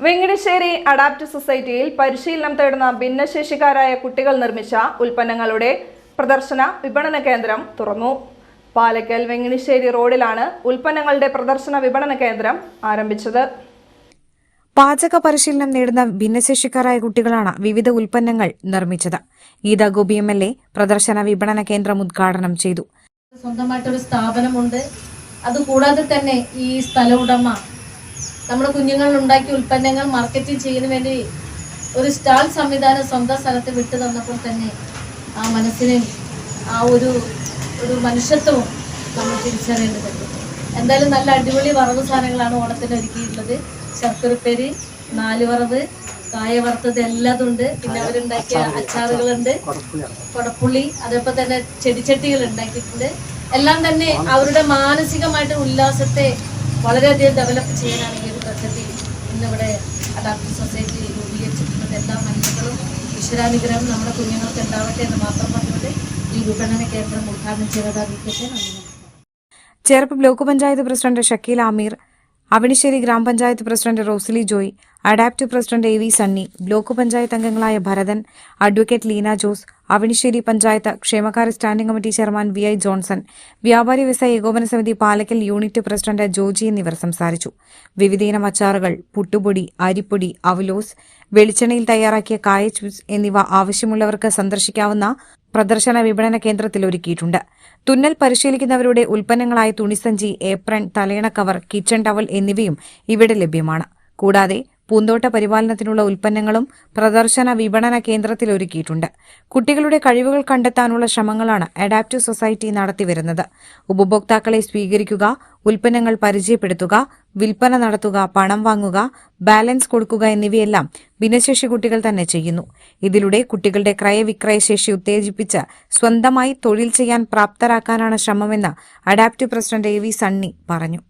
വെങ്ങടിശ്ശേരി adapt സൊസൈറ്റിയിൽ പരിശീലനം തേടുന്ന ഭിന്നശേഷിക്കാരായ കുട്ടികൾ നിർമ്മിച്ച ഉൽപ്പന്നങ്ങളുടെ പ്രദർശന വിപണന കേന്ദ്രം തുറന്നു. പാലക്കൽ വെങ്ങടിശ്ശേരി റോഡിലാണ് ഉൽപ്പന്നങ്ങളുടെ പ്രദർശന വിപണന കേന്ദ്രം ആരംഭിച്ചത്. പാചക പരിശീലനം നേടുന്ന ഭിന്നശേഷിക്കാരായ കുട്ടികളാണ് വിവിധ ഉൽപ്പന്നങ്ങൾ നിർമ്മിച്ചത്. ഗീതാ ഗോപി MLA പ്രദർശന വിപണന കേന്ദ്രം ഉദ്ഘാടനം ചെയ്തു. സ്വന്തമായിട്ടൊരു സ്ഥാപനമുണ്ട്. അതുകൂടാതെ തന്നെ ഈ സ്ഥല ഉടമ നമ്മുടെ കുഞ്ഞുങ്ങളിൽ ഉണ്ടാക്കിയ ഉൽപ്പന്നങ്ങൾ മാർക്കറ്റിംഗ് ചെയ്യുന്നതിന് വേണ്ടി ഒരു സ്റ്റാൾ സംവിധാനം സ്വന്തം സ്ഥലത്ത് വിട്ടു തന്നപ്പോൾ തന്നെ ആ മനസ്സിന് ആ ഒരു മനുഷ്യത്വവും നമ്മൾ തിരിച്ചറിയേണ്ടതുണ്ട്. എന്തായാലും നല്ല അടിപൊളി വറവ് സാധനങ്ങളാണ് ഓണത്തിന് ഒരുക്കിയിട്ടുള്ളത്. ശർക്കരപ്പേരി, 4 വറവ്, കായ വറുത്തത് എല്ലാതും ഉണ്ട്. പിന്നെ അവരുണ്ടാക്കിയ അച്ചാറുകളുണ്ട്, കൊടപ്പുള്ളി, അതേപോലെ തന്നെ ചെടിച്ചട്ടികൾ ഉണ്ടാക്കിയിട്ടുണ്ട്. എല്ലാം തന്നെ അവരുടെ മാനസികമായിട്ട് ഉല്ലാസത്തെ വളരെയധികം ഡെവലപ്പ് ചെയ്യാനാണ് ഈ ഒരു പദ്ധതി ഇന്നിവിടെ അഡാപ്റ്റ് സൊസൈറ്റി രൂപീകരിച്ചിട്ടുള്ളത്. എല്ലാ മനുഷ്യர்களுം ഈശ്വരാനുഗ്രഹം നമ്മുടെ കുഞ്ഞുങ്ങൾക്ക് ഉണ്ടാവട്ടെ എന്ന് മാത്രം പറഞ്ഞുകൊണ്ട് ഈ വിപണന കേന്ദ്രം ഉദ്ഘാടനം ചെയ്തതായിരിക്കട്ടെ. ചേർപ്പ് ബ്ലോക്ക് പഞ്ചായത്ത് പ്രസിഡന്റ് ഷക്കീൽ ആമീർ, അവണിശ്ശേരി ഗ്രാമപഞ്ചായത്ത് president Rosalie Joy, adapt president AV Sunny, block panchayat അംഗങ്ങളായ ഭരതൻ, അഡ്വക്കേറ്റ് ലീന ജോസ്, അവണിശ്ശേരി പഞ്ചായത്ത് ക്ഷേമകാര്യ standing committee chairman VI Johnson, വ്യാപാരി വ്യവസായ ഏകോപന സമിതി പാലക്കൽ യൂണിറ്റ് പ്രസിഡന്റ് ജോജി എന്നിവർ സംസാരിച്ചു. വിവിധയിനം അച്ചാറുകൾ, പുട്ടുപൊടി, അരിപ്പൊടി, അവലോസ്, വെളിച്ചെണ്ണയിൽ തയ്യാറാക്കിയ കായ ചിപ്സ് എന്നിവ ആവശ്യമുള്ളവർക്ക് സന്ദർശിക്കാവുന്ന പ്രദർശന വിപണന കേന്ദ്രത്തിൽ ഒരുക്കിയിട്ടുണ്ട്. തുന്നൽ പരിശീലിക്കുന്നവരുടെ ഉൽപ്പന്നങ്ങളായ തുണിസഞ്ചി, ഏപ്രൺ, തലയണ കവർ, കിച്ചൺ ടവൽ എന്നിവയും ഇവിടെ ലഭ്യമാണ്. കൂടാതെ പൂന്തോട്ട പരിപാലനത്തിനുള്ള ഉൽപ്പന്നങ്ങളും പ്രദർശന വിപണന കേന്ദ്രത്തിൽ ഒരുക്കിയിട്ടുണ്ട്. കുട്ടികളുടെ കഴിവുകൾ കണ്ടെത്താനുള്ള ശ്രമങ്ങളാണ് അഡാപ്റ്റ് സൊസൈറ്റി നടത്തിവരുന്നത്. ഉപഭോക്താക്കളെ സ്വീകരിക്കുക, ഉൽപ്പന്നങ്ങൾ പരിചയപ്പെടുത്തുക, വിൽപ്പന നടത്തുക, പണം വാങ്ങുക, ബാലൻസ് കൊടുക്കുക എന്നിവയെല്ലാം ഭിന്നശേഷി കുട്ടികൾ തന്നെ ചെയ്യുന്നു. ഇതിലൂടെ കുട്ടികളുടെ ക്രയവിക്രയ ശേഷി ഉത്തേജിപ്പിച്ച് സ്വന്തമായി തൊഴിൽ ചെയ്യാൻ പ്രാപ്തരാക്കാനാണ് ശ്രമമെന്ന് അഡാപ്റ്റ് പ്രസിഡന്റ് AV സണ്ണി പറഞ്ഞു.